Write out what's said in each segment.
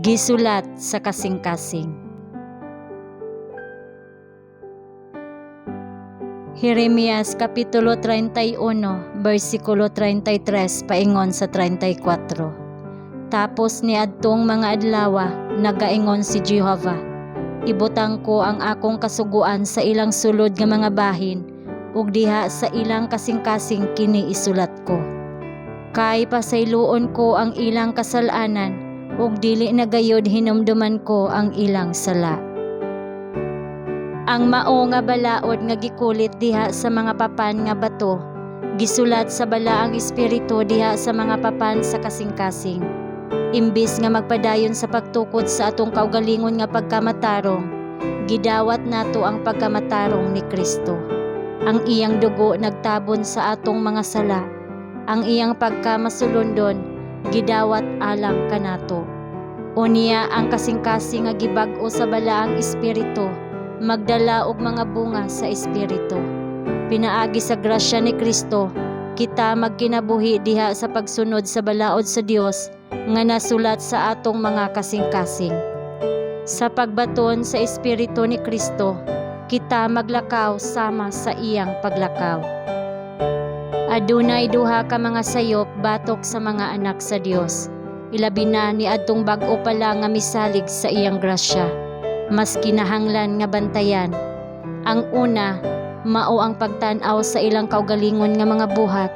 Gisulat sa kasing-kasing. Jeremias Kapitulo 31, versikulo 33 paingon sa 34. Tapos niadtong mga adlaw, nagaingon si Jehovah, ibutang ko ang akong kasuguan sa ilang sulod nga mga bahin, ug diha sa ilang kasing-kasing kini isulat ko. Kay pasayloon ko ang ilang kasalanan, ug dili na gayud hinumduman ko ang ilang sala. Ang mao nga balaod nga gikulit diha sa mga papan nga bato, gisulat sa balaang espiritu diha sa mga papan sa kasing-kasing. Imbis nga magpadayon sa pagtukod sa atong kaugalingon nga pagkamatarong, gidawat nato ang pagkamatarong ni Kristo. Ang iyang dugo nagtabon sa atong mga sala, ang iyang pagkamasulundon gidawat alang kanato. Unya ang kasing-kasing nga gibag-o sa balaang espiritu magdala og mga bunga sa espiritu. Pinaagi sa grasya ni Kristo, kita magkinabuhi diha sa pagsunod sa balaod sa Dios nga nasulat sa atong mga kasing-kasing. Sa pagbaton sa espiritu ni Kristo, kita maglakaw sama sa iyang paglakaw. Adunay duha ka mga sayop batok sa mga anak sa Dios. Ilabi na ni adtong bag-o pala nga misalig sa iyang grasya, mas kinahanglan nga bantayan. Ang una, mao ang pagtan-aw sa ilang kaugalingon nga mga buhat,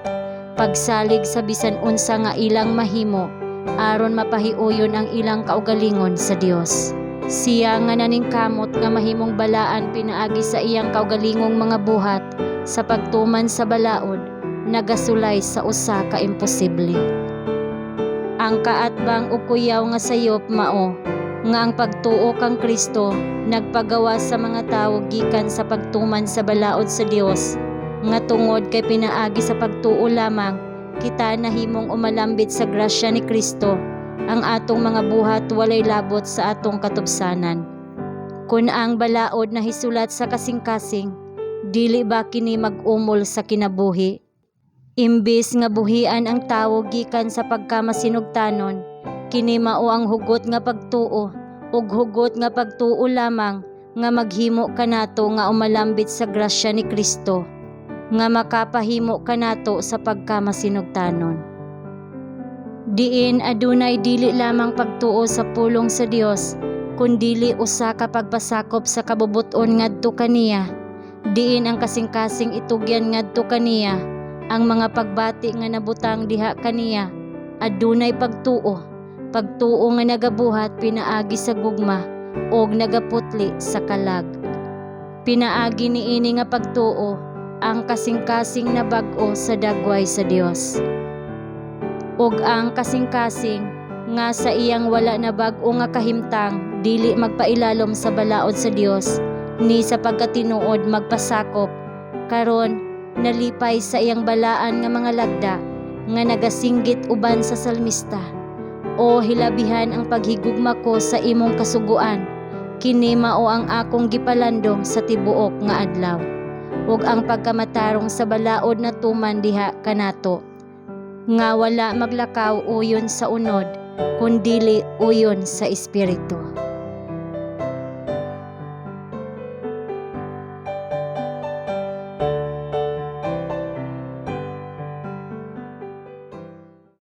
pagsalig sa bisan unsa nga ilang mahimo, aron mapahiuyon ang ilang kaugalingon sa Dios. Siya nga naningkamot nga mahimong balaan pinaagi sa iyang kaugalingong mga buhat sa pagtuman sa balaod, nagasulay sa usa ka imposible. Ang kaatbang ug kuyaw nga sayop mao nga ang pagtuo kang Kristo nagpagawa sa mga tawo gikan sa pagtuman sa balaod sa Dios, nga tungod kay pinaagi sa pagtuo lamang kita nahimong umalambit sa grasya ni Kristo, ang atong mga buhat walay labot sa atong katubsanan. Kun ang balaod na hisulat sa kasing-kasing, dili ba kini mag-umol sa kinabuhi? Imbis nga buhian ang tawo gikan sa pagkamasinugtanon, kini mao ang hugot nga pagtuo, ug hugot nga pagtuo lamang nga maghimo kanato nga umalambit sa grasya ni Kristo, nga makapahimo kanato sa pagkamasinugtanon. Diin adunay dili lamang pagtuo sa pulong sa Dios, kundili usa ka pagpasakop sa kabubut-on ngadto kaniya. Diin ang kasing-kasing itugyan ngadto kaniya, ang mga pagbati nga nabutang diha kaniya adunay pagtuo nga nagabuhat pinaagi sa gugma og nagaputli sa kalag. Pinaagi niini nga pagtuo ang kasing-kasing na bag-o sa dagway sa Dios. Ug ang kasing-kasing nga sa iyang wala na bag-o nga kahimtang dili magpailalom sa balaod sa Dios, ni sa pagkatinuod magpasakop, karon nalipay sa iyang balaan nga mga lagda nga nagasinggit uban sa salmista. O hilabihan ang paghigugma ko sa imong kasuguan, kini mao ang akong gipalandong sa tibuok nga adlaw, ug ang pagkamatarong sa balaod na tuman diha kanato, nga wala maglakaw uyon sa unod, kundili uyon sa espiritu.